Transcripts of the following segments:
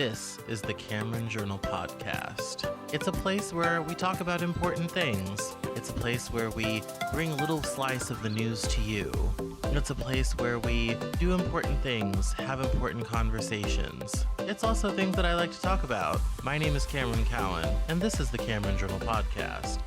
This is the Cameron Journal Podcast. It's a place where we talk about important things. It's a place where we bring a little slice of the news to you. It's a place where we do important things, have important conversations. It's also things that I like to talk about. My name is Cameron Cowan, and this is the Cameron Journal Podcast.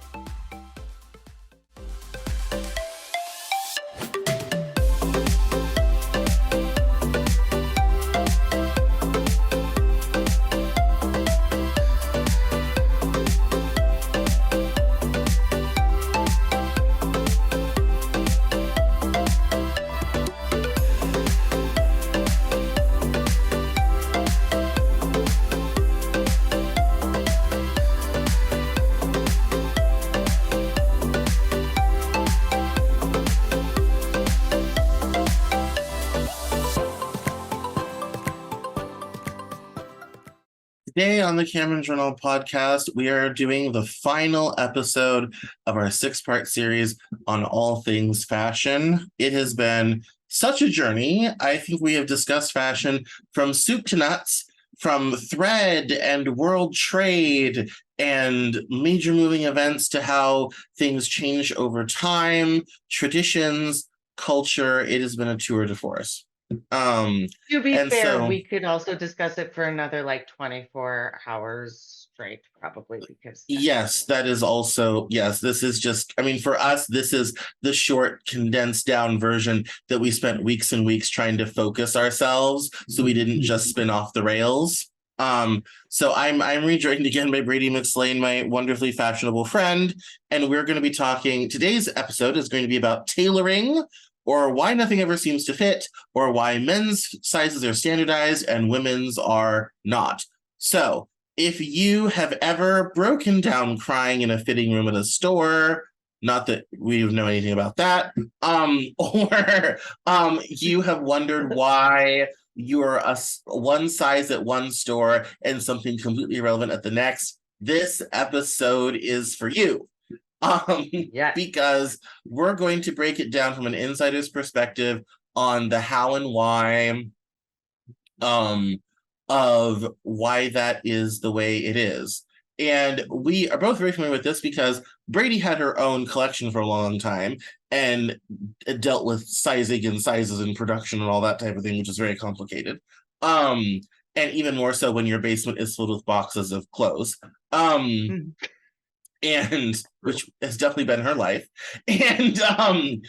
Today on the Cameron Journal Podcast, we are doing the final episode of our 6-part series on all things fashion. It has been such a journey. I think we have discussed fashion from soup to nuts, from thread and world trade and major moving events to how things change over time, traditions, culture. It has been a tour de force. To be fair, we could also discuss it for another 24 hours straight, probably, because yes, that is also, yes, this is just, for us, this is the short, condensed down version that we spent weeks and weeks trying to focus ourselves so we didn't just spin off the rails. So I'm rejoined again by Brady McSlane, my wonderfully fashionable friend, and we're going to be talking, today's episode is going to be about tailoring, or why nothing ever seems to fit, or why men's sizes are standardized and women's are not. So, if you have ever broken down crying in a fitting room at a store, not that we know anything about that, or you have wondered why you're one size at one store and something completely irrelevant at the next, this episode is for you. Because we're going to break it down from an insider's perspective on the how and why of why that is the way it is. And we are both very familiar with this because Brady had her own collection for a long time and dealt with sizing and sizes and production and all that type of thing, which is very complicated. And even more so when your basement is filled with boxes of clothes. And which has definitely been her life, and then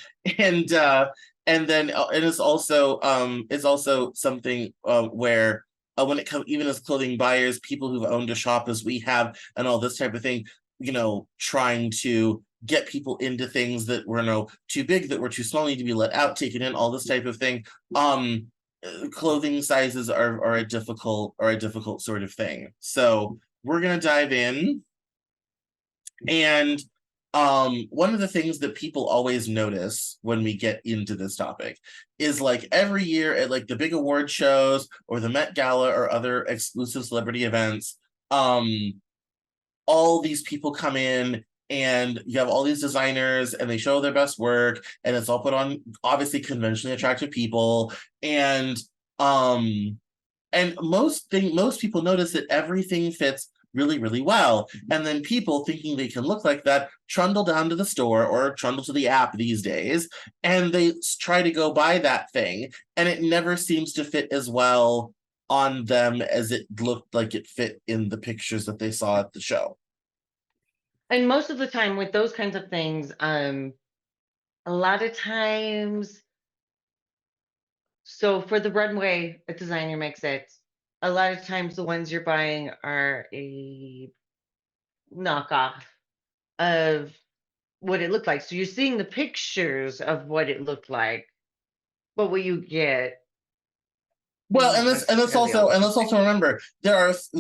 it's also something where when it comes, even as clothing buyers, people who've owned a shop as we have, and all this type of thing, trying to get people into things that were too big, that were too small, need to be let out, taken in, all this type of thing. Clothing sizes are a difficult sort of thing. So we're gonna dive in. And one of the things that people always notice when we get into this topic is every year at the big award shows or the Met Gala or other exclusive celebrity events, all these people come in and you have all these designers and they show their best work and it's all put on obviously conventionally attractive people, and most people notice that everything fits really, really well. And then people thinking they can look like that trundle down to the store or trundle to the app these days, and they try to go buy that thing, and it never seems to fit as well on them as it looked like it fit in the pictures that they saw at the show. And most of the time with those kinds of things, a lot of times, so for the runway, a designer makes it. A lot of times the ones you're buying are a knockoff of what it looked like. So you're seeing the pictures of what it looked like, but what you get. Well, and let's also remember,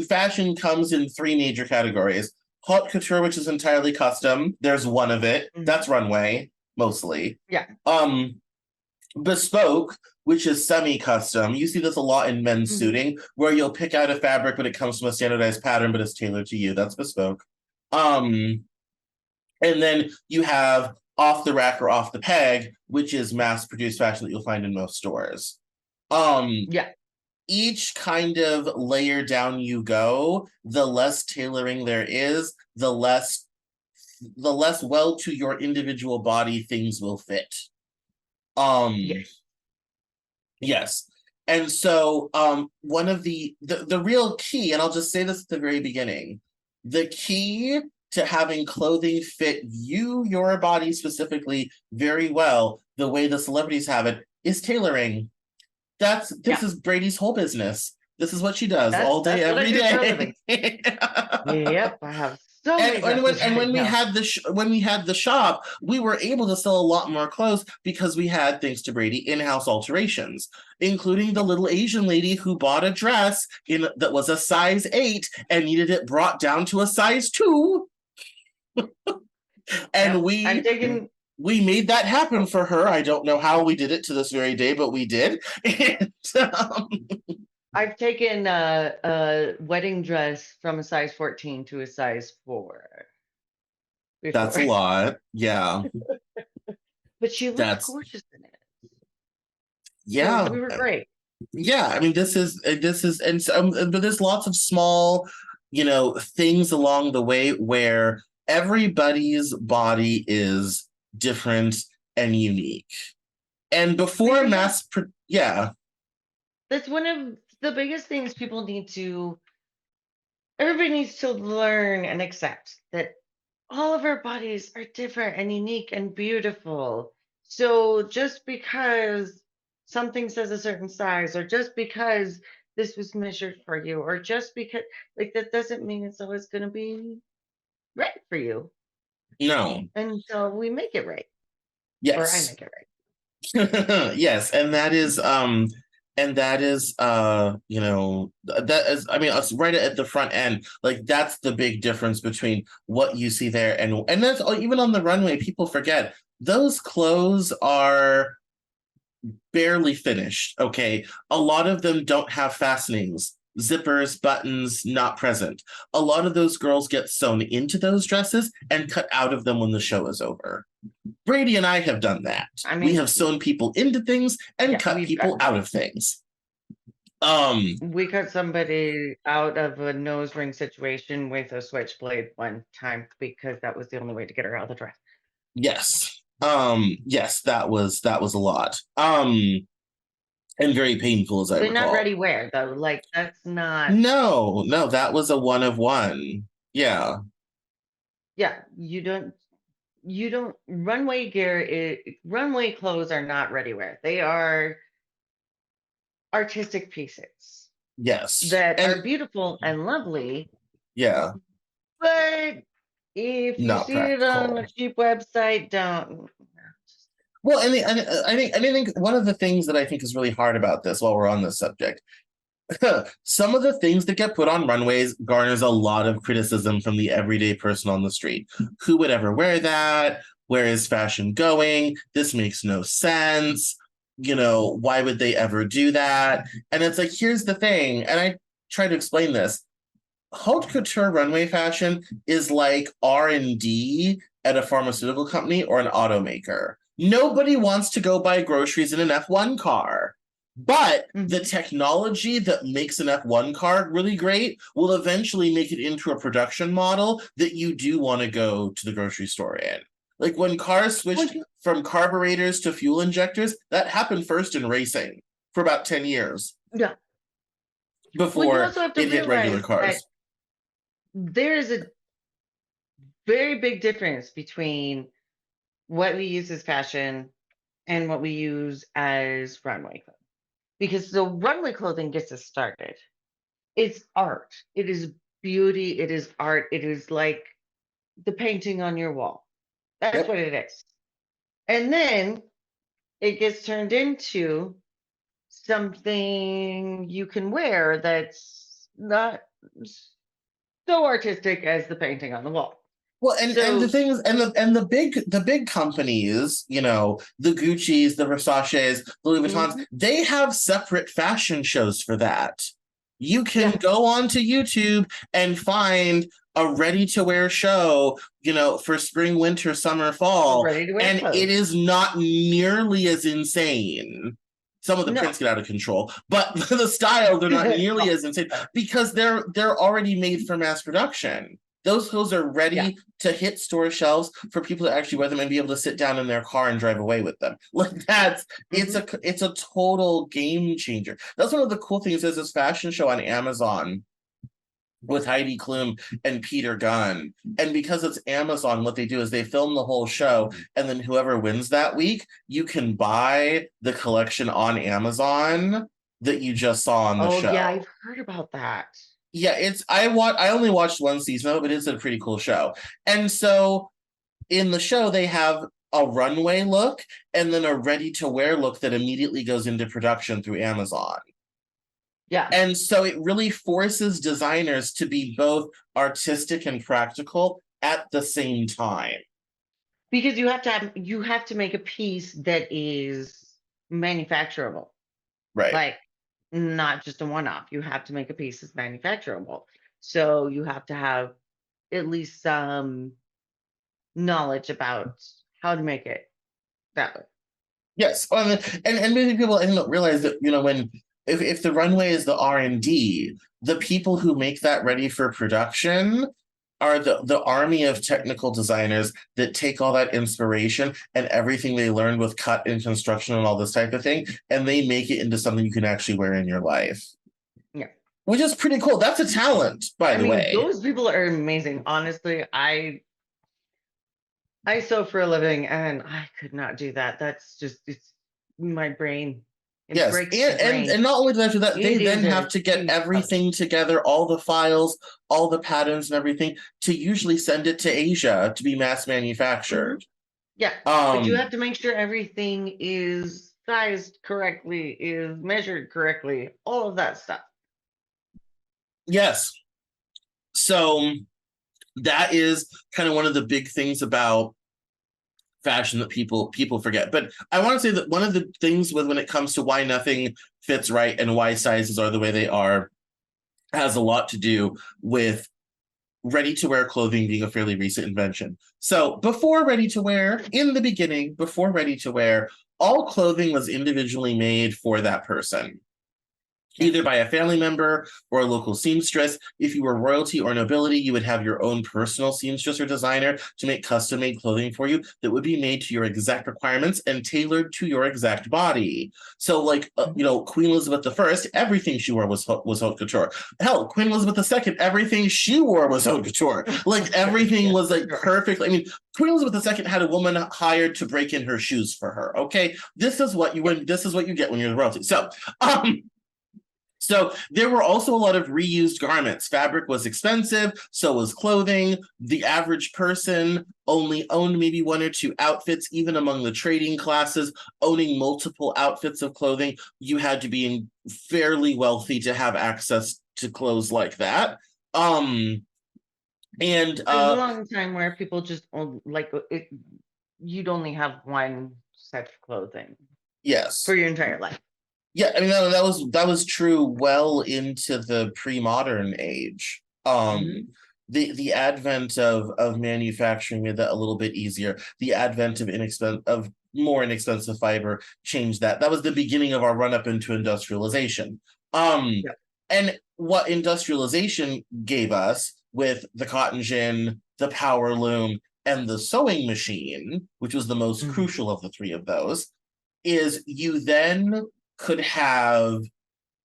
fashion comes in 3 major categories. Haute couture, which is entirely custom. There's one of it. Mm-hmm. That's runway, mostly. Yeah. Bespoke, which is semi-custom. You see this a lot in men's suiting, where you'll pick out a fabric when it comes from a standardized pattern, but it's tailored to you. That's bespoke. And then you have off the rack or off the peg, which is mass-produced fashion that you'll find in most stores. Yeah. each kind of layer down you go, the less tailoring there is, the less well to your individual body things will fit. Yes. Yes. And so one of the real key, and I'll just say this at the very beginning, the key to having clothing fit you, your body specifically, very well, the way the celebrities have it, is tailoring. This Yeah. is Brady's whole business. This is what she does all day, That's what I every do for a day. living. Yep. I have so And many when dresses we right had when we had the shop, we were able to sell a lot more clothes because we had, thanks to Brady, in-house alterations, including the little Asian lady who bought a dress that was a size 8 and needed it brought down to a size 2. And Yep. I'm taking we made that happen for her. I don't know how we did it to this very day, but we did. And, I've taken a wedding dress from a size 14 to a size 4 that's a before. lot. Yeah. But she looked That's gorgeous in it. So yeah. we were great. Yeah, I mean, and so, but there's lots of small, things along the way where everybody's body is different and unique. And before Because yeah, that's one of the biggest things people need to, everybody needs to learn and accept that all of our bodies are different and unique and beautiful. So just because something says a certain size, or just because this was measured for you, or just because, like, that doesn't mean it's always going to be right for you no, until we make it right, or I yes, make it right. yes, that is, I mean, it's right at the front end. Like, that's the big difference between what you see there and that's even on the runway. People forget those clothes are barely finished. Okay. A lot of them don't have fastenings, zippers, buttons not present. A lot of those girls get sewn into those dresses and cut out of them when the show is over. Brady and I have done that. I We mean, have sewn people into things and yeah, cut people out of things. we cut somebody out of a nose ring situation with a switchblade one time because that was the only way to get her out of the dress. Yes. Yes, that was a lot. And very painful, as I They're not recall. ready wear though. Like that's not. No, that was a one of one. Yeah. Yeah, you don't runway gear runway clothes are not ready wear. They are artistic pieces Yes. that And are beautiful and lovely, yeah, but if you not see it on a practical. cheap website, don't. Well, and I think one of the things that I think is really hard about this, while we're on this subject, some of the things that get put on runways garners a lot of criticism from the everyday person on the street. Who would ever wear that? Where is fashion going? This makes no sense. Why would they ever do that? And it's like, here's the thing, and I try to explain this. Haute couture runway fashion is like R&D at a pharmaceutical company or an automaker. Nobody wants to go buy groceries in an F1 car. But the technology that makes an F1 car really great will eventually make it into a production model that you do want to go to the grocery store in. Like when cars switched from carburetors to fuel injectors, that happened first in racing for about 10 years Yeah. Well, you before also have to it hit regular realize that cars. there is a very big difference between what we use as fashion and what we use as runway clothing. Because the runway clothing gets us started. It's art. It is beauty. It is art. It is like the painting on your wall. That's Yep. what it is. And then it gets turned into something you can wear that's not so artistic as the painting on the wall. Well, and the So, things and the big companies, the Gucci's, the Versace's, the Louis Vuittons, mhm, they have separate fashion shows for that. You can yeah, go onto YouTube and find a ready-to-wear show, for spring, winter, summer, for fall, ready to wear and it clothes. is not nearly as insane. Some of the No. prints get out of control, but the styles are not nearly as insane because they're already made for mass production. Those clothes are ready to hit store shelves for people to actually wear them and be able to sit down in their car and drive away with them. Like it's a total game changer. That's one of the cool things. There's this fashion show on Amazon with Heidi Klum and Peter Gunn. And because it's Amazon, what they do is they film the whole show, and then whoever wins that week, you can buy the collection on Amazon that you just saw on the show. Oh yeah, I've heard about that. Yeah, I only watched one season of it, but it's a pretty cool show. And so in the show, they have a runway look and then a ready-to-wear look that immediately goes into production through Amazon. Yeah. And so it really forces designers to be both artistic and practical at the same time. Because you have to make a piece that is manufacturable. Right. Like not just a one-off. You have to make a piece that's manufacturable. So you have to have at least some knowledge about how to make it that way. Yes. And maybe people don't realize that, when if the runway is the R&D, the people who make that ready for production are the army of technical designers that take all that inspiration and everything they learned with cut and construction and all this type of thing, and they make it into something you can actually wear in your life. Yeah. Which is pretty cool. That's a talent, by the way. Those people are amazing. Honestly, I sew for a living and I could not do that. That's just, it's my brain. It Yes, breaks my brain. and not only that, they It then is have to get huge everything together, all the files, all the patterns and everything, to usually send it to Asia to be mass manufactured. Yeah, but you have to make sure everything is sized correctly, is measured correctly, all of that stuff. Yes. So that is kind of one of the big things about fashion that people forget. But I want to say that one of the things when it comes to why nothing fits right and why sizes are the way they are has a lot to do with ready-to-wear clothing being a fairly recent invention. So before ready-to-wear, in the beginning, before ready-to-wear, all clothing was individually made for that person, either by a family member or a local seamstress. If you were royalty or nobility, you would have your own personal seamstress or designer to make custom-made clothing for you that would be made to your exact requirements and tailored to your exact body. So, like, Queen Elizabeth I, everything she wore was haute couture. Hell, Queen Elizabeth II, everything she wore was haute couture. Like, everything was, like, perfect. I mean, Queen Elizabeth II had a woman hired to break in her shoes for her, okay? This is what you get when you're the royalty. So there were also a lot of reused garments. Fabric was expensive, so was clothing. The average person only owned maybe one or two outfits. Even among the trading classes, owning multiple outfits of clothing, you had to be fairly wealthy to have access to clothes like that. And there's a long time where people just you'd only have one set of clothing. Yes. For your entire life. Yeah, I mean that was true well into the pre-modern age. The advent of manufacturing made that a little bit easier. The advent of more inexpensive fiber changed that. That was the beginning of our run up into industrialization. And what industrialization gave us with the cotton gin, the power loom, and the sewing machine, which was the most crucial of the three of those, is you then could have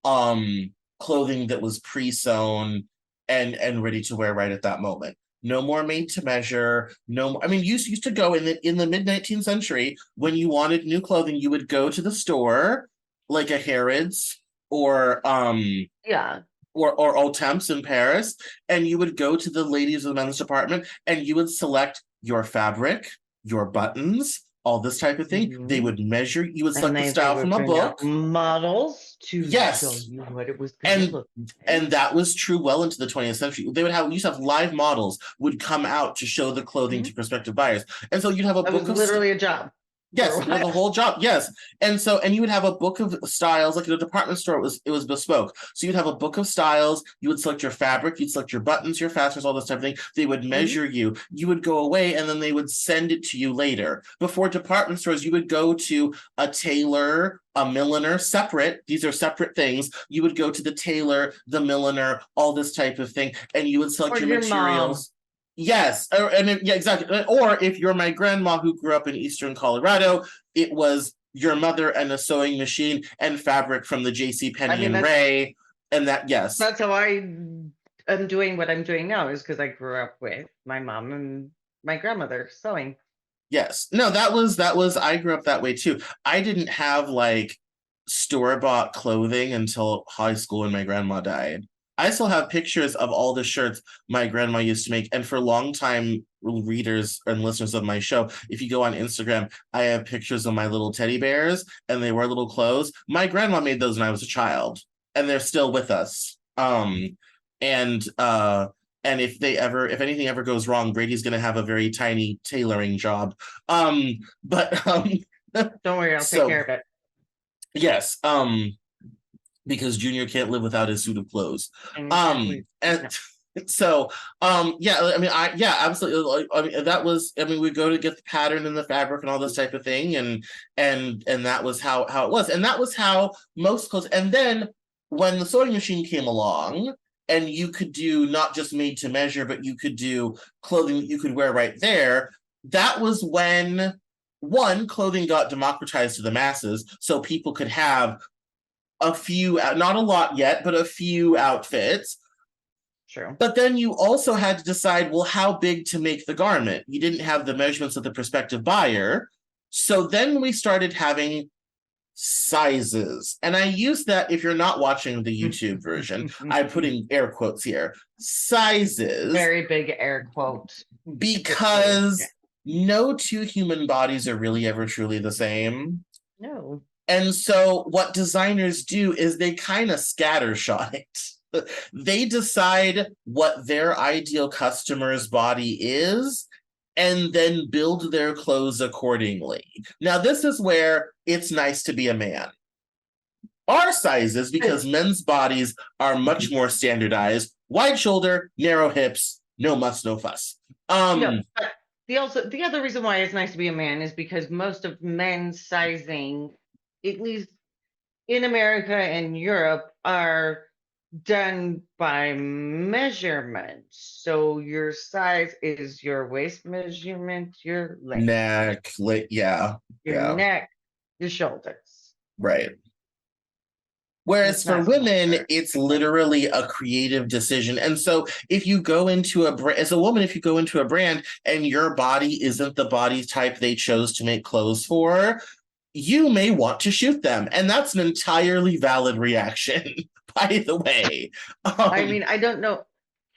clothing that was pre-sewn and ready to wear right at that moment. No more made to measure. No more, I mean, you used to go in the mid-19th century, when you wanted new clothing, you would go to the store, like a Harrods or Au Temps in Paris, and you would go to the ladies of the men's department and you would select your fabric, your buttons, all this type of thing. They would measure, you would select the style from a book. Models to show you what it was going to look like. And that was true well into the 20th century. They used to have live models would come out to show the clothing to prospective buyers. And so you'd have a book of literally a job. Yes, for a it was a while. whole job. Yes. And you would have a book of styles, like in a department store, it was bespoke. So you'd have a book of styles, you would select your fabric, you'd select your buttons, your fasteners, all this type of thing. They would Mhm. measure you. You would go away and then they would send it to you later. Before department stores, you would go to a tailor, a milliner, separate. These are separate things. You would go to the tailor, the milliner, all this type of thing, and you would select Or your your mom. materials. Yes, yeah, exactly. Or if you're my grandma who grew up in Eastern Colorado, it was your mother and a sewing machine and fabric from the J.C. I Penney mean, and Ray, and that yes, that's how I am doing what I'm doing now, is because I grew up with my mom and my grandmother sewing. yes. No, that was I grew up that way too. I didn't have like store-bought clothing until high school when my grandma died. I still have pictures of all the shirts my grandma used to make. And for longtime readers and listeners of my show, if you go on Instagram, I have pictures of my little teddy bears and they wear little clothes. My grandma made those when I was a child, and they're still with us. And and if anything ever goes wrong, Brady's gonna have a very tiny tailoring job. But Don't worry, I'll take so care of it. yes, because Junior can't live without his suit of clothes. And you can't leave. And No. so yeah, I mean, yeah, absolutely. I mean, that was, I mean, we go to get the pattern and the fabric and all this type of thing, and that was how it was, and that was how most clothes. And then when the sewing machine came along, and you could do not just made to measure, but you could do clothing that you could wear right there. That was when one, clothing got democratized to the masses, so people could have a few, not a lot yet, but a few outfits. True. But then you also had to decide, well, how big to make the garment. You didn't have the measurements of the prospective buyer. So then we started having sizes. And I use that, if you're not watching the YouTube version, I'm putting air quotes here, sizes, Very big air quote. Yeah. because no two human bodies are really ever truly the same. No. And so what designers do is they kind of scattershot it. They decide what their ideal customer's body is and then build their clothes accordingly. Now, this is where it's nice to be a man. Our sizes, because men's bodies are much more standardized, wide shoulder, narrow hips, no muss, no fuss. No, but the other reason why it's nice to be a man is because most of men's sizing, at least in America and Europe, are done by measurement. So your size is your waist measurement, your length, Neck, yeah, your yeah, neck, your shoulders. right. And Whereas it's for not so much women, for it's men. literally a creative decision. And so if you go into a brand, as a woman, if you go into a brand and your body isn't the body type they chose to make clothes for, you may want to shoot them. And that's an entirely valid reaction, by the way. I Um, mean, I don't know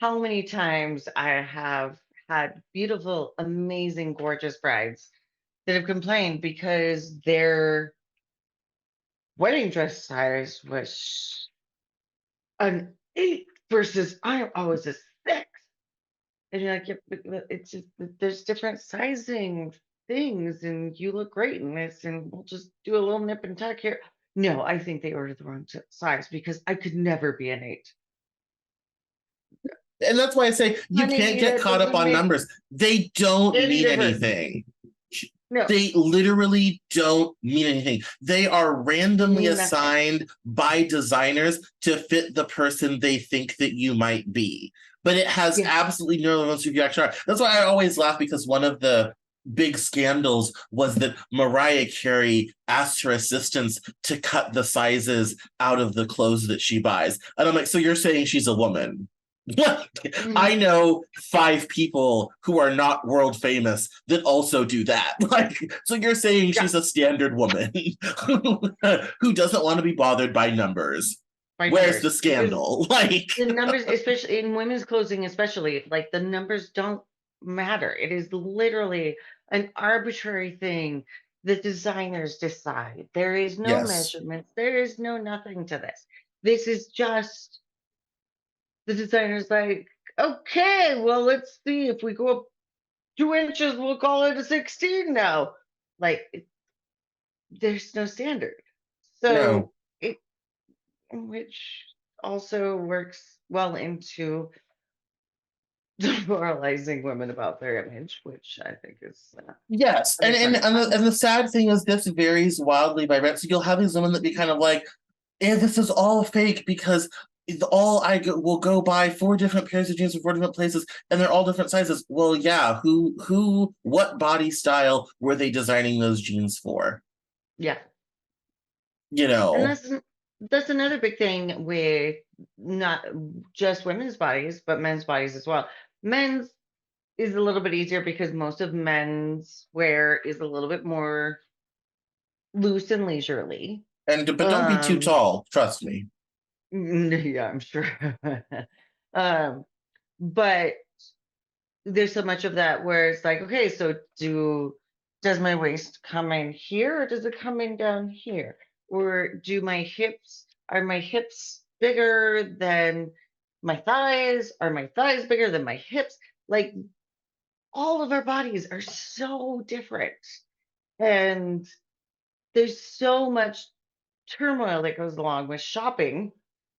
how many times I have had beautiful, amazing, gorgeous brides that have complained because their wedding dress size was an 8 versus I'm always a 6. And you're like, yeah, but it's just there's different sizing things, and you look great in this, and we'll just do a little nip and tuck here. No, I think they ordered the wrong size because I could never be an 8. and that's why I say you can't Honey, get that caught up doesn't on make numbers. They don't any mean difference. anything. No, They literally don't mean anything. They are randomly mean nothing. assigned by designers to fit the person they think that you might be. But it has Yeah, absolutely no relevance to who you actually are. That's why I always laugh, because one of the big scandals was that Mariah Carey asked her assistants to cut the sizes out of the clothes that she buys. And I'm like, so you're saying she's a woman? I mhm, know 5 people who are not world famous that also do that. Like, so you're saying yeah, she's a standard woman who doesn't want to be bothered by numbers. by Where's the numbers, because scandal? Like, the numbers, especially in women's clothing, especially like the numbers don't matter. It is literally an arbitrary thing. The designers decide. There is no yes, measurements. There is no nothing to this. This is just the designer's like, okay, well, let's see if we go up 2 inches, we'll call it a 16 now. Like, there's no standard. No. So it, which also works well into demoralizing women about their image, which I think is Yes, a different and the conversation. sad thing is this varies wildly by brand. So you'll have these women that be kind of like, "Yeah, this is all fake because will go buy four different pairs of jeans from four different places, and they're all different sizes." Well, yeah, what body style were they designing those jeans for? Yeah. You And know, that's another big thing with not just women's bodies, but men's bodies as well. Men's is a little bit easier because most of men's wear is a little bit more loose and leisurely. and but don't be too Um, tall. Trust me. yeah, I'm sure. um, but there's so much of that where it's like, okay, so does my waist come in here or does it come in down here? Or are my hips bigger than my thighs? Are my thighs bigger than my hips? Like all of our bodies are so different. And there's so much turmoil that goes along with shopping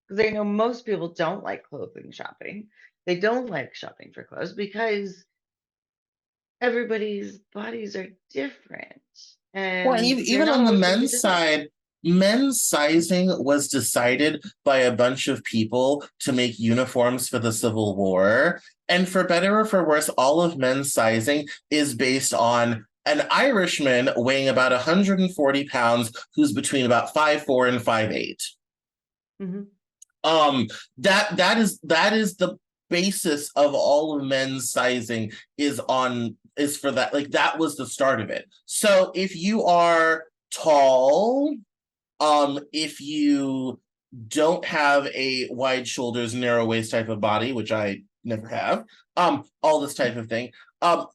because I know most people don't like clothing shopping. They don't like shopping for clothes because everybody's bodies are different Well, and and they're even not on the always going to be men's designed. side, men's sizing was decided by a bunch of people to make uniforms for the Civil War. And for better or for worse, all of men's sizing is based on an Irishman weighing about 140 pounds who's between about 5'4" and 5'8". Hmm. Um, that is the basis of all of men's sizing is for that. Like that was the start of it. So if you are tall, if you don't have a wide shoulders, narrow waist type of body, which I never have, all this type of thing.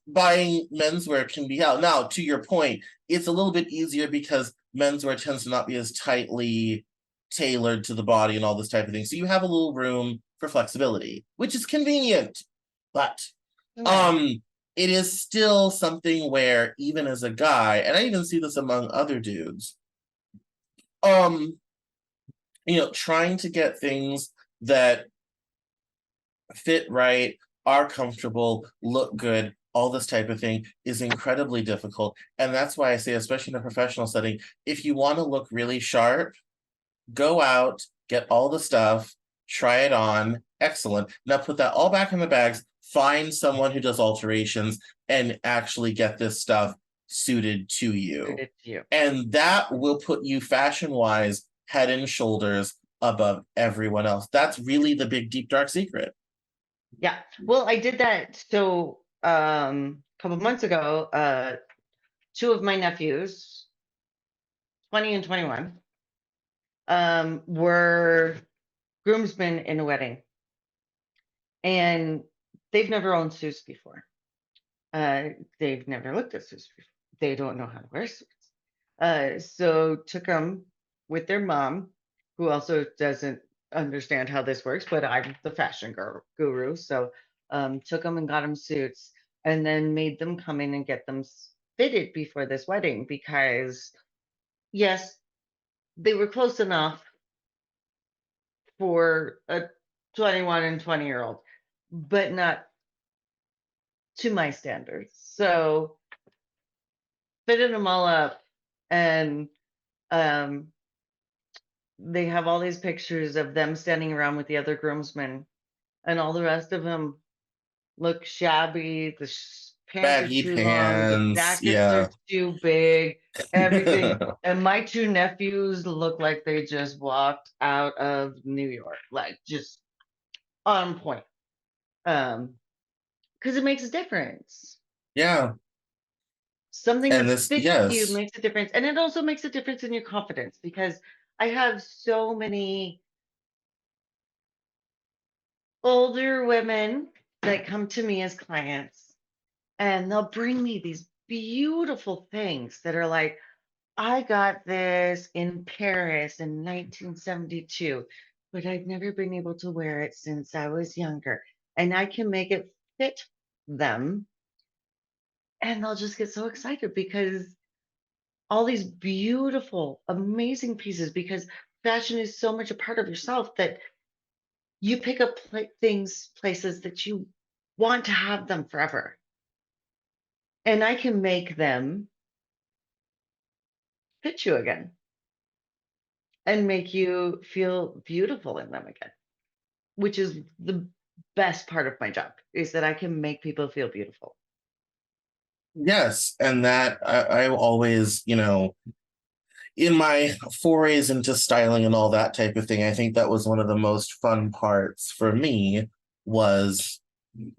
Buying menswear can be out. Now, to your point, it's a little bit easier because menswear tends to not be as tightly tailored to the body and all this type of thing. So you have a little room for flexibility, which is convenient. But Right. um it is still something where even as a guy, and I even see this among other dudes, um trying to get things that fit right, are comfortable, look good, all this type of thing is incredibly difficult. And that's why I say, especially in a professional setting, if you want to look really sharp, go out, get all the stuff, try it on. Excellent. Now put that all back in the bags, find someone who does alterations, and actually get this stuff suited to you. Suited to you. And that will put you fashion wise head and shoulders above everyone else. That's really the big, deep, dark secret. Yeah. Well, I did that. So a couple months ago, two of my nephews, 20 and 21, were groomsmen in a wedding. And they've never owned suits before. Uh, they've never looked at suits before. They don't know how to wear suits. So took them with their mom, who also doesn't understand how this works, but I'm the fashion guru. So took them and got them suits and then made them come in and get them fitted before this wedding because, yes, they were close enough for a 21 and 20-year-old, but not to my standards. So fitted them all up and um, they have all these pictures of them standing around with the other groomsmen, and all the rest of them look shabby. The pants are Baggy too long, the pants. jackets are Yeah. too big, everything. And my two nephews look like they just walked out of New York, like just on point. Because it makes a difference. Yeah. Something And that this, fits you yes. makes a difference, and it also makes a difference in your confidence because I have so many older women that come to me as clients and they'll bring me these beautiful things that are like, I got this in Paris in 1972, but I've never been able to wear it since I was younger. And I can make it fit them. And they'll just get so excited because all these beautiful, amazing pieces because fashion is so much a part of yourself that you pick up things, places that you want to have them forever. And I can make them fit you again and make you feel beautiful in them again, which is the best part of my job is that I can make people feel beautiful. Yes, and that I always, in my forays into styling and all that type of thing, I think that was one of the most fun parts for me was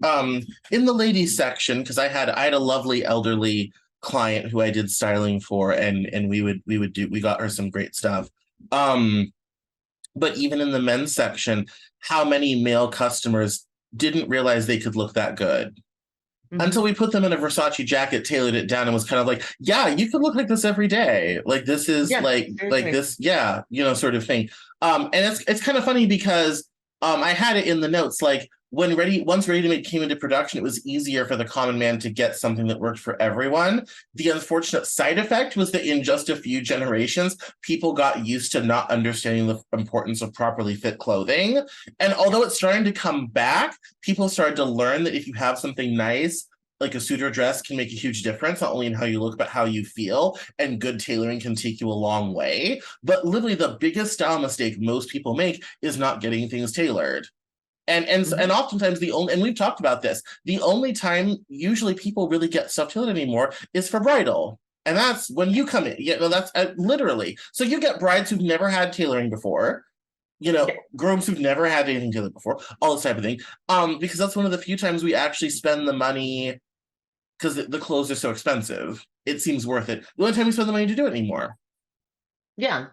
um in the ladies section, because I had a lovely elderly client who I did styling for, and we got her some great stuff. Um but even in the men's section, how many male customers didn't realize they could look that good until Hmm. we put them in a Versace jacket, tailored it down, and was kind of like, yeah, you could look like this every day. Like this is Yeah, like seriously. this, yeah, sort of thing. And it's kind of funny because I had it in the notes, like once Ready to Make came into production, it was easier for the common man to get something that worked for everyone. The unfortunate side effect was that in just a few generations, people got used to not understanding the importance of properly fit clothing. And Yeah. although it's starting to come back, people started to learn that if you have something nice, like a suit or dress, can make a huge difference, not only in how you look, but how you feel. And good tailoring can take you a long way. But literally, the biggest style mistake most people make is not getting things tailored. And Hmm. oftentimes and we've talked about this, the only time usually people really get stuff tailored anymore is for bridal. And that's when you come in. That's literally. So you get brides who've never had tailoring before, Yeah. grooms who've never had anything tailored before, all this type of thing. Because that's one of the few times we actually spend the money because the clothes are so expensive. It seems worth it. The only time we spend the money to do it anymore. Yeah.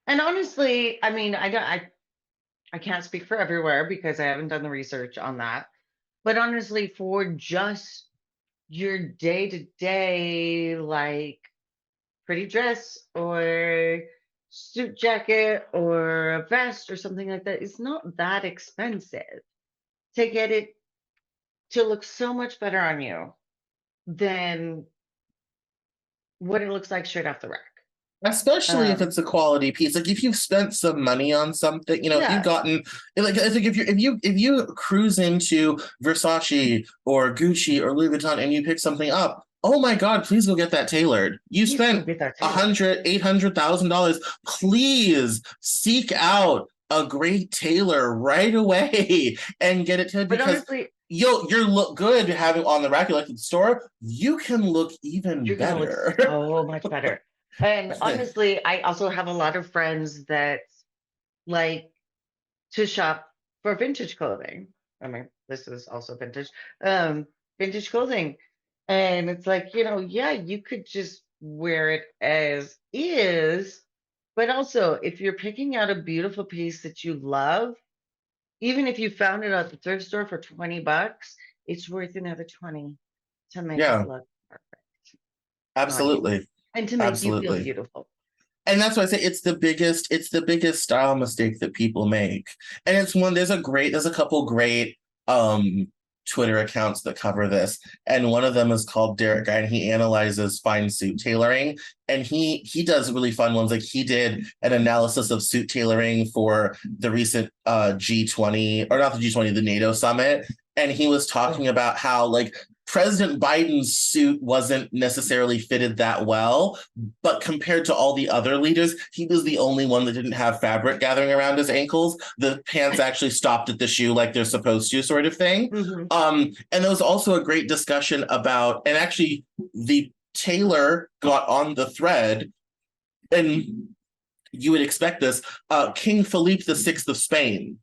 And honestly, I mean, I can't speak for everywhere because I haven't done the research on that. But honestly, for just your day to day, like pretty dress or suit jacket or a vest or something like that, it's not that expensive to get it to look so much better on you than what it looks like straight off the rack. Especially if Um, it's a quality piece. Like if you've spent some money on something, if you've yeah, gotten like I think if you cruise into Versace or Gucci or Louis Vuitton and you pick something up, oh my God, please go get that tailored. You please go spent get that a tailored. hundred, $800,000. Please seek out a great tailor right away and get it tailored But because honestly, you're look good having on the rack, you like at the store. You can look even you're gonna look better. so much better. And honestly, I also have a lot of friends that like to shop for vintage clothing. I mean, this is also vintage, um, vintage clothing. And it's like, yeah, you could just wear it as is, but also if you're picking out a beautiful piece that you love, even if you found it at the thrift store for 20 bucks, it's worth another 20 to make it Yeah, look perfect on you absolutely. and to make you feel Absolutely. beautiful. And that's why I say it's the biggest style mistake that people make. And there's a couple great Twitter accounts that cover this. And one of them is called Derek Guy, and he analyzes fine suit tailoring. And he does really fun ones. Like he did an analysis of suit tailoring for the recent G20, or not the G20, the NATO summit. And he was Oh, talking about how like President Biden's suit wasn't necessarily fitted that well, but compared to all the other leaders, he was the only one that didn't have fabric gathering around his ankles. The pants actually stopped at the shoe like they're supposed to, sort of thing. hmm. And there was also a great discussion about, and actually, the tailor got on the thread, and you would expect this, King Philippe VI of Spain,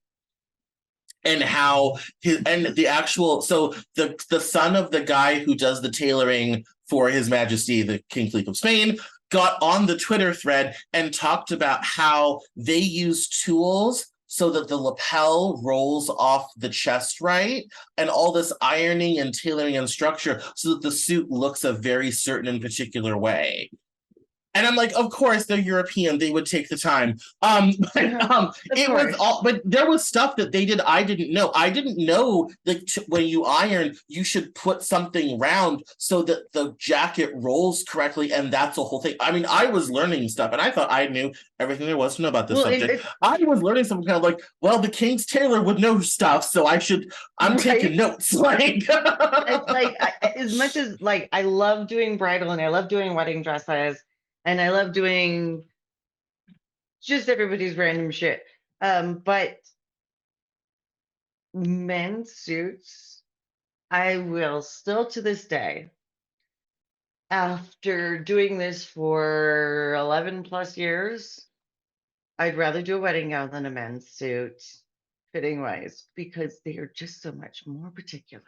and how his and the actual so the son of the guy who does the tailoring for His Majesty the King Philippe of Spain got on the Twitter thread and talked about how they use tools so that the lapel rolls off the chest right, and all this ironing and tailoring and structure so that the suit looks a very certain and particular way. And I'm like, of course they're European. They would take the time. Of It was course. all, but there was stuff that they did I didn't know. I didn't know that when you iron, you should put something round so that the jacket rolls correctly, and that's a whole thing. I mean, I was learning stuff, and I thought I knew everything there was to know about this Well, subject. I was learning something kind of like, well, the King's tailor would know stuff, so I should. I'm taking right. notes. Like, It's like as much as like I love doing bridal and I love doing wedding dresses and I love doing just everybody's random shit. But men's suits, I will still to this day, after doing this for 11 plus years, I'd rather do a wedding gown than a men's suit, fitting wise, because they are just so much more particular.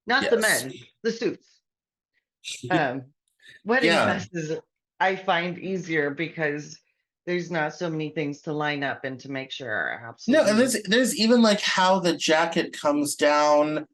Not the yes, men, the suits. Um, wedding yeah. dresses I find easier because there's not so many things to line up and to make sure are No, and absolutely there's even like how the jacket comes down,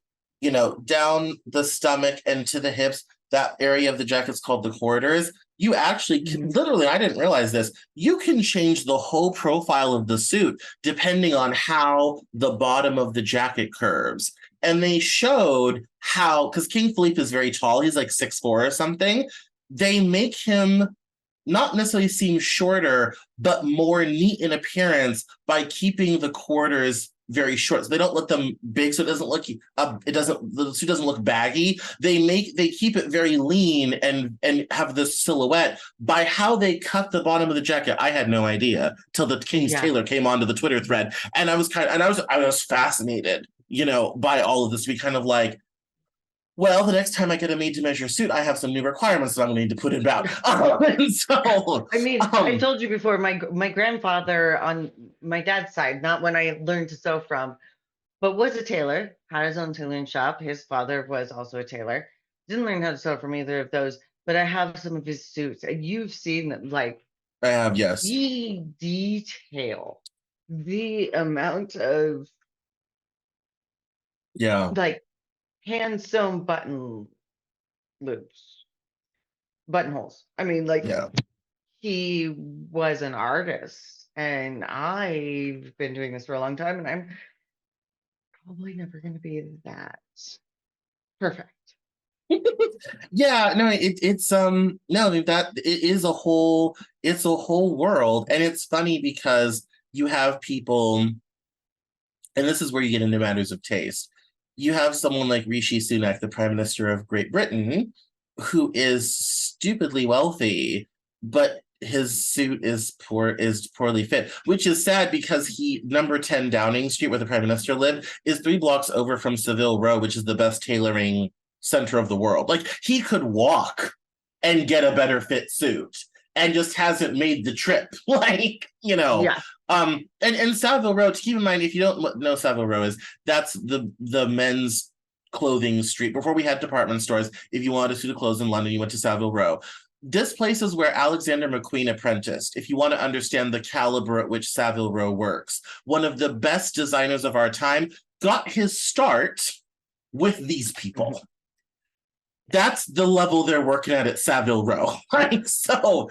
down the stomach and to the hips. That area of the jacket's called the quarters. You actually can, mhm. literally, I didn't realize this. You can change the whole profile of the suit depending on how the bottom of the jacket curves. And they showed how, because King Philippe is very tall, he's like 6'4" or something. They make him not necessarily seem shorter, but more neat in appearance by keeping the quarters very short. So they don't let them big, so it doesn't look the suit doesn't look baggy. They keep it very lean and have this silhouette by how they cut the bottom of the jacket. I had no idea till the King's Yeah. tailor came onto the Twitter thread, and I was fascinated, by all of this. We kind of like, well, the next time I get a made to measure suit, I have some new requirements that I'm going to need to put in about. And so, I mean, I um, told you before, my grandfather on my dad's side, not when I learned to sew from, but was a tailor, had his own tailoring shop. His father was also a tailor. Didn't learn how to sew from either of those, but I have some of his suits, and you've seen them, like I have, yes. the detail, the amount of Yeah, like hand sewn loops, buttonholes. I mean, like yeah. he was an artist, and I've been doing this for a long time, and I'm probably never going to be that perfect. Yeah, no, it's no, that it is it's a whole world. And it's funny because you have people, and this is where you get into matters of taste. You have someone like Rishi Sunak, the Prime Minister of Great Britain, who is stupidly wealthy, but his suit is poorly fit, which is sad because he number 10 Downing Street, where the Prime Minister lived, is 3 blocks over from Savile Row, which is the best tailoring center of the world. Like he could walk and get a better fit suit and just hasn't made the trip. Like, Yeah. And Savile Row, to keep in mind, if you don't know Savile Row is, that's the men's clothing street. Before we had department stores, if you wanted a suit of clothes in London, you went to Savile Row. This place is where Alexander McQueen apprenticed, if you want to understand the caliber at which Savile Row works. One of the best designers of our time got his start with these people. That's the level they're working at Savile Row. Like, so,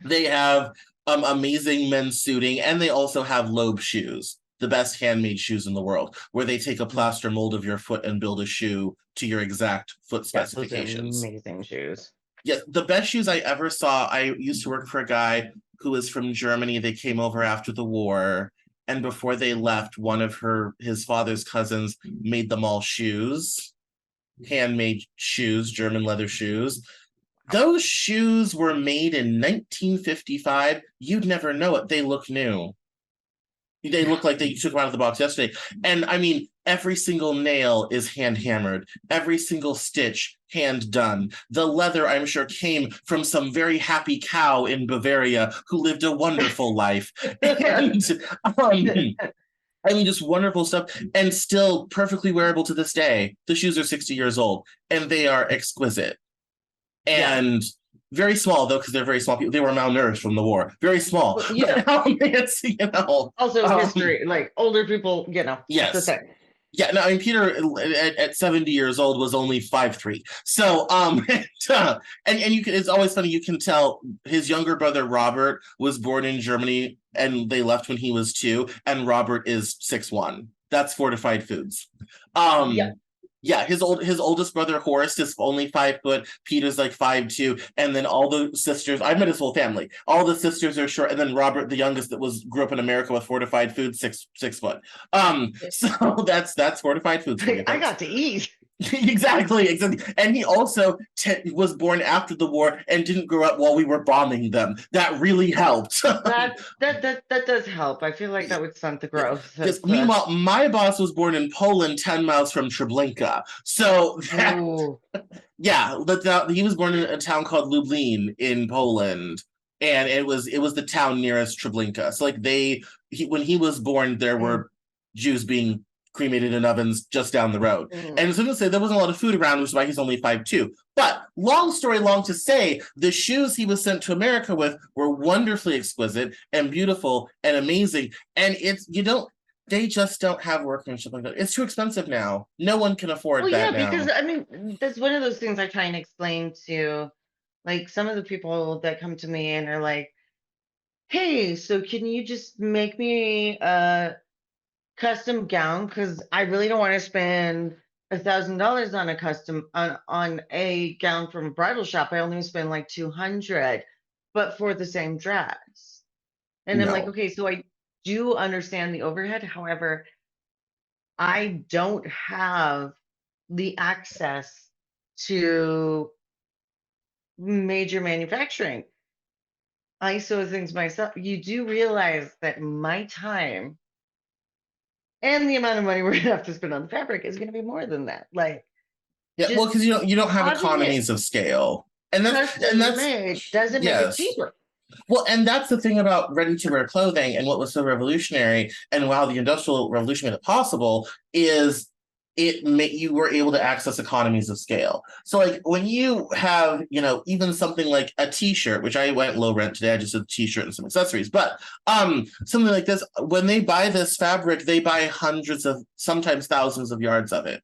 they have amazing men's suiting, and they also have Loeb shoes, the best handmade shoes in the world, where they take a plaster mold of your foot and build a shoe to your exact foot Yeah, those are specifications. amazing shoes. Yeah, the best shoes I ever saw. I used to work for a guy who was from Germany. They came over after the war, and before they left, one of his father's cousins made them all shoes, handmade shoes, German leather shoes. Those shoes were made in 1955. You'd never know it. They look new. They look like they took them out of the box yesterday. And I mean, every single nail is hand hammered, every single stitch hand done. The leather, I'm sure, came from some very happy cow in Bavaria who lived a wonderful life. And I mean, just wonderful stuff, and still perfectly wearable to this day. The shoes are 60 years old, and they are exquisite. Yeah. And very small, though, because they're very small people. They were malnourished from the war. Very small. Yeah. But, it's, Also history, like older people, it's the yes. thing. Yeah, no, I mean Peter at 70 years old was only 5'3". So and you can, it's always funny, you can tell his younger brother Robert was born in Germany and they left when he was 2, and Robert is 6'1". That's fortified foods. Yeah. Yeah, his oldest brother Horace is only 5 foot. Peter's like 5'2", and then all the sisters. I met his whole family. All the sisters are short, and then Robert, the youngest, that grew up in America with fortified food, 6 foot. So that's fortified foods for you, I folks. got to eat. Exactly. And he also was born after the war and didn't grow up while we were bombing them. That really helped. That does help. I feel like that would stunt the Yeah. growth. Because That's meanwhile, my boss was born in Poland, 10 miles from Treblinka. So that, ooh. yeah, he was born in a town called Lublin in Poland, and it was the town nearest Treblinka. So like when he was born, there Mm, were Jews being cremated in ovens just down the road. mm. And so to say there wasn't a lot of food around, which is why he's only 5'2". But long story long to say, the shoes he was sent to America with were wonderfully exquisite and beautiful and amazing. And they just don't have workmanship like that. It's too expensive now. No one can afford Well, yeah, that because now. I mean, that's one of those things I try and explain to like some of the people that come to me and are like, "Hey, so can you just make me a custom gown? Because I really don't want to spend $1,000 on a custom on a gown from a bridal shop. I only spend like 200, but for the same dress." And I'm like, No. "Okay, so I do understand the overhead. However, I don't have the access to major manufacturing. I sew things myself. You do realize that my time and the amount of money we're gonna have to spend on the fabric is gonna be more than that. Like Yeah, well, just because you don't have having it economies of scale. And that's custom made doesn't make it yes. cheaper. Well, and that's the thing about ready-to-wear clothing and what was so revolutionary and how the Industrial Revolution made it possible is you were able to access economies of scale. So like when you have, even something like a t-shirt, which I went low rent today, I just did a t-shirt and some accessories, but something like this, when they buy this fabric, they buy hundreds of, sometimes thousands of yards of it.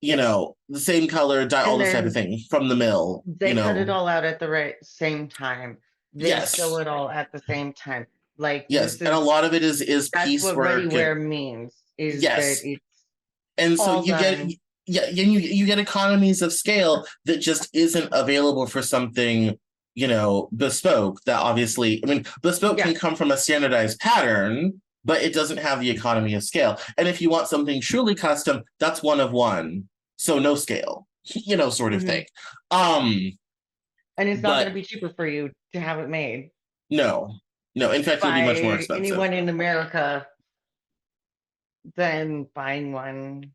Yes. The same color, dye, all And this type of then thing from the mill, they cut it all out at the right same time. They sew Yes. it all at the same time. Like Yes, this and a is lot of it is that's what ready piecework wear and means is that yes. it's And so all you get done. yeah, and you get economies of scale that just isn't available for something, bespoke. That obviously, I mean, bespoke Yeah. can come from a standardized pattern, but it doesn't have the economy of scale. And if you want something truly custom, that's one of one. So no scale, sort of Mhm. thing. Um, And it's not going to but be cheaper for you to have it made no, no, in fact, it'll be much more by expensive. anyone in America than buying one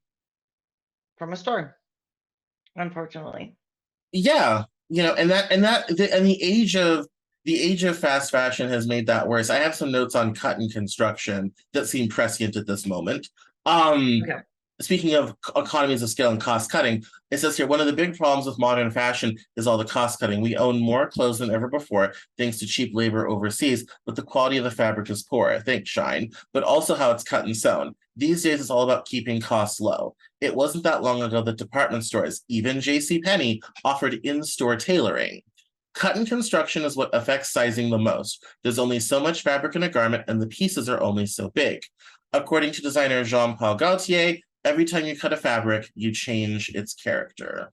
from a store, unfortunately. Yeah, and the age of fast fashion has made that worse. I have some notes on cut and construction that seem prescient at this moment. um Okay. Speaking of economies of scale and cost cutting, it says here one of the big problems with modern fashion is all the cost cutting. We own more clothes than ever before thanks to cheap labor overseas, but the quality of the fabric is poor. I think shine, but also how it's cut and sewn. These days it's all about keeping costs low. It wasn't that long ago that department stores, even J.C. Penney, offered in-store tailoring. Cut and construction is what affects sizing the most. There's only so much fabric in a garment, and the pieces are only so big. According to designer Jean-Paul Gaultier, every time you cut a fabric, you change its character.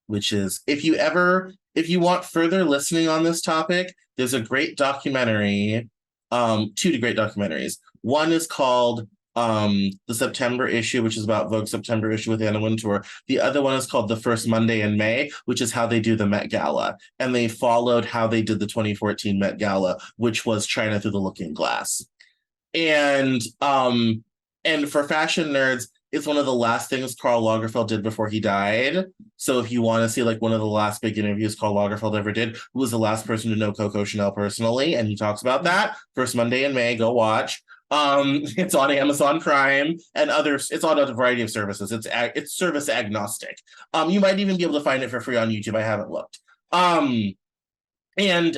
Which is, if you want further listening on this topic, there's a great documentary, two great documentaries. One is called the September issue, which is about Vogue September issue with Anna Wintour. The other one is called The First Monday in May, which is how they do the Met Gala. And they followed how they did the 2014 Met Gala, which was China Through the Looking Glass. And for fashion nerds, it's one of the last things Karl Lagerfeld did before he died. So if you want to see like one of the last big interviews Karl Lagerfeld ever did, who was the last person to know Coco Chanel personally, and he talks about that. First Monday in May, go watch. It's on Amazon Prime and others. It's on a variety of services. It's service agnostic. You might even be able to find it for free on YouTube. I haven't looked. And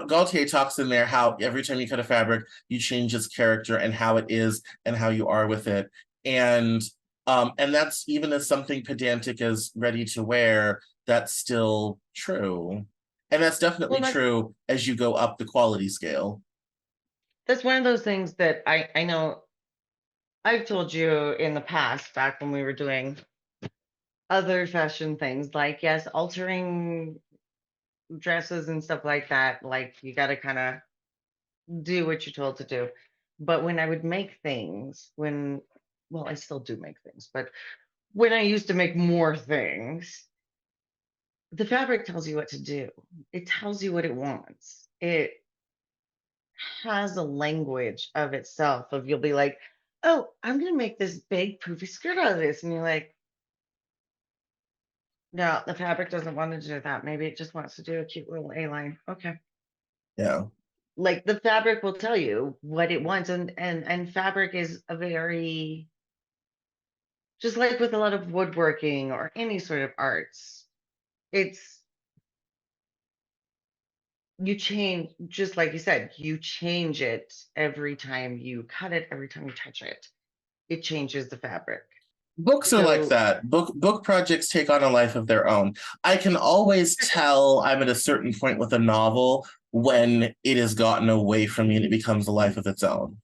Gaultier talks in there how every time you cut a fabric, you change its character and how it is and how you are with it. And that's even as something pedantic as ready to wear, that's still true. And that's definitely Well, true as you go up the quality scale. that's one of those things that I know I've told you in the past, back when we were doing other fashion things, like, yes, altering dresses and stuff like that, like, you got to kind of do what you're told to do. But when I would make things, well, I still do make things, but when I used to make more things, the fabric tells you what to do. It tells you what it wants. It has a language of itself. Of, you'll be like, oh, I'm gonna make this big poofy skirt out of this, and you're like, no, the fabric doesn't want to do that. Maybe it just wants to do a cute little A line. Okay. Yeah. Like, the fabric will tell you what it wants, and fabric is a very, just like with a lot of woodworking or any sort of arts, it's, you change, just like you said, you change it every time you cut it, every time you touch it, it changes the fabric. Books are like So that. Book projects take on a life of their own. I can always tell I'm at a certain point with a novel when it has gotten away from me and it becomes a life of its own.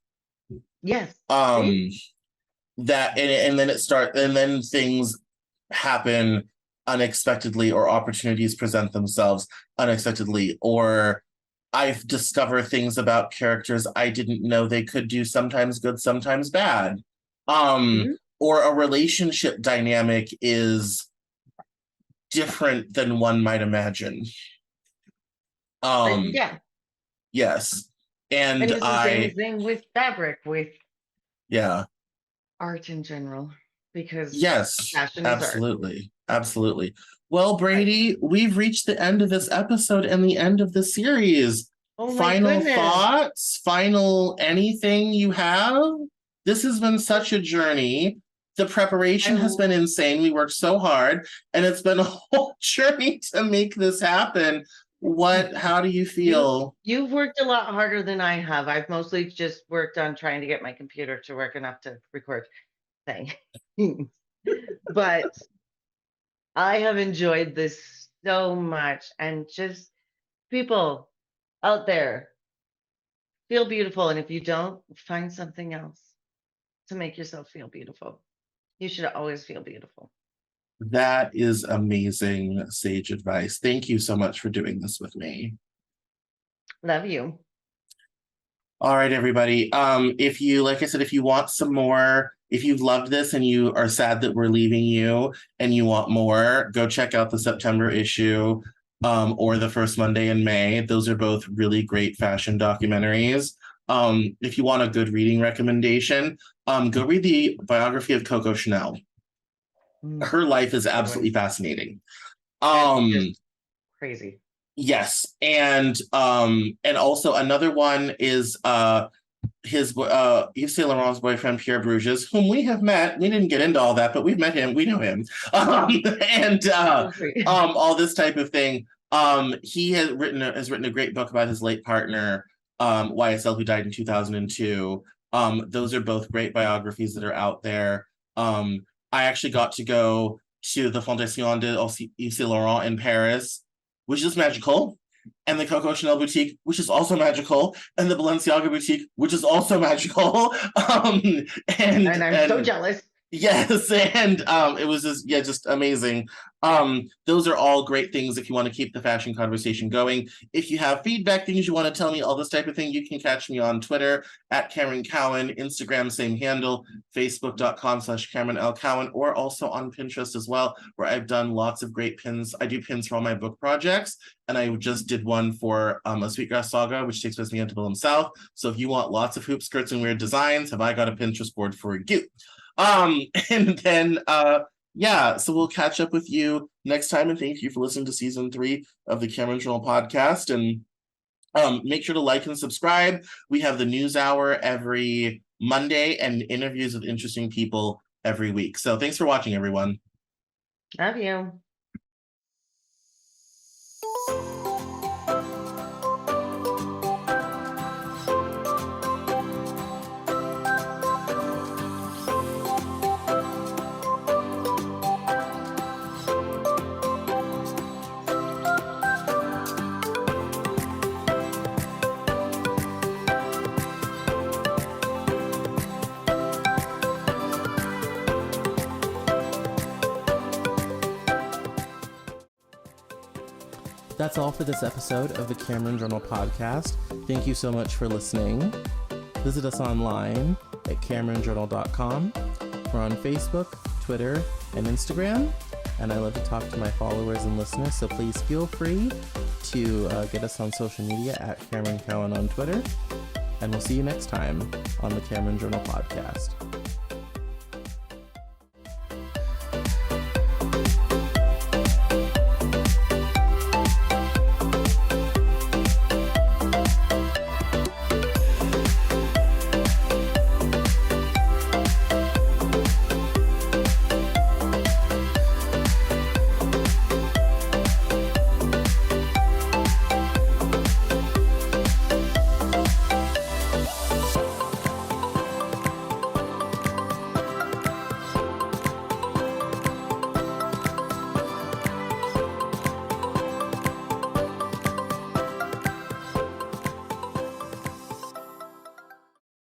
yes, see, Um that and then it start and then things happen unexpectedly, or opportunities present themselves unexpectedly, or I discover things about characters I didn't know they could do, sometimes good, sometimes bad. mhm, Or a relationship dynamic is different than one might imagine. Um, yeah, yes. And and it's the same thing with fabric, with yeah, art in general, because yes, fashion is art. absolutely. Absolutely. Well, Right. Brady, we've reached the end of this episode and the end of the series. Oh my Final goodness. thoughts? Final anything you have? This has been such a journey. The I preparation has been insane. We worked so hard, and it's been a whole journey to make this happen. How do you you feel? you've worked a lot harder than I have. I've mostly just worked on trying to get my computer to work enough to record things. But I have enjoyed this so much, and just, people out there, feel beautiful, and if you don't, find something else to make yourself feel beautiful. You should always feel beautiful. That is amazing, sage advice. Thank you so much for doing this with me. Love you. All right, everybody. If you, like I said, if you want some more, if you've loved this and you are sad that we're leaving you and you want more, go check out the September issue, or the first Monday in May. Those are both really great fashion documentaries. If you want a good reading recommendation, go read the biography of Coco Chanel. Mm, Her life is good one. absolutely fascinating. It's just Um, crazy. yes, and also another one is his Yves Saint Laurent's boyfriend Pierre Bruges, whom we have met. We didn't get into all that, but we've met him. We know him, and So sweet. all this type of thing. He has written a great book about his late partner, YSL, who died in 2002. Those are both great biographies that are out there. I actually got to go to the Fondation de Yves Saint Laurent in Paris, which is magical, and the Coco Chanel boutique, which is also magical, and the Balenciaga boutique, which is also magical. Um, And I'm so and jealous. yes, and it was just amazing. Those are all great things if you want to keep the fashion conversation going. If you have feedback, things you want to tell me, all this type of thing, you can catch me on Twitter at Cameron Cowan, Instagram, same handle, Facebook.com/Cameron L. Cowan, or also on Pinterest as well, where I've done lots of great pins. I do pins for all my book projects, and I just did one for a Sweetgrass Saga, which takes place in the Antebellum South. So if you want lots of hoop skirts and weird designs, have I got a Pinterest board for you? And then yeah, so we'll catch up with you next time, and thank you for listening to season 3 of the Cameron Journal podcast. And make sure to like and subscribe. We have the news hour every Monday and interviews with interesting people every week. So thanks for watching, everyone. Love you. That's all for this episode of the Cameron Journal podcast. Thank you so much for listening. Visit us online at CameronJournal.com. We're on Facebook, Twitter, and Instagram. And I love to talk to my followers and listeners, so please feel free to get us on social media at Cameron Cowan on Twitter. And we'll see you next time on the Cameron Journal podcast.